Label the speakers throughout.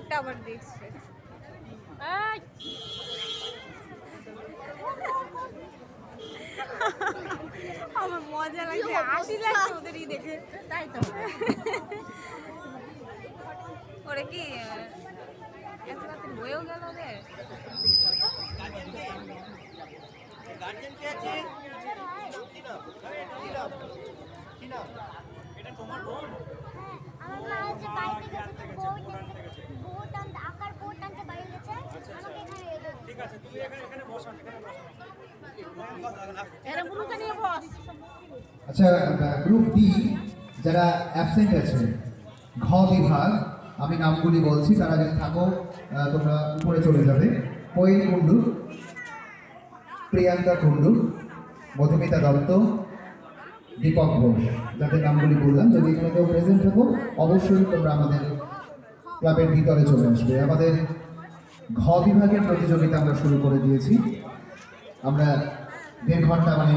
Speaker 1: মুখটা আবার দেখছে। আমার মজা লাগছে, হাসি লাগছে ওদেরই দেখে। তাই তো ওরা কি এত রাতে হয়েও গেল ওদের?
Speaker 2: গার্জেন কে আছে? এটা তোমার বোন?
Speaker 3: আমার মা হচ্ছে বাইরে গেছে, বোট আনতে, আকার বোট আনতে বাইরে গেছে। আমাকে এখানে এলো।
Speaker 2: ঠিক আছে, তুমি এখানে বসো, এখানে বসো।
Speaker 1: এরা গ্রুপে নিয়ে বস।
Speaker 4: আচ্ছা, গ্রুপ ডি যারা অ্যাবসেন্ট আছে, ঘ বিভাগ, আমি নামগুলি বলছি, তারা যদি থাকো তোমরা উপরে চলে যাবে। কোয়েল কুণ্ডু, প্রিয়াঙ্কা কুণ্ডু, মধুমিতা দত্ত, দীপক ঘোষ, যাদের নামগুলি বললাম। যদি এখানে কেউ প্রেজেন্ট থাকো অবশ্যই তোমরা আমাদের ক্লাবের ভিতরে চলে আসবে। আমাদের ঘ বিভাগের প্রতিযোগিতা আমরা শুরু করে দিয়েছি। আমরা 1.5 ঘন্টা, মানে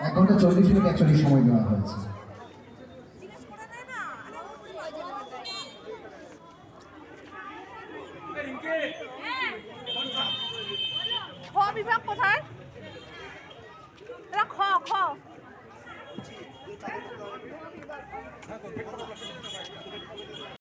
Speaker 4: 1 ঘন্টা 40 মিনিট অ্যাকচুয়ালি সময় দেওয়া হয়েছে।
Speaker 1: খ বিভাগ কোথায়? খ খ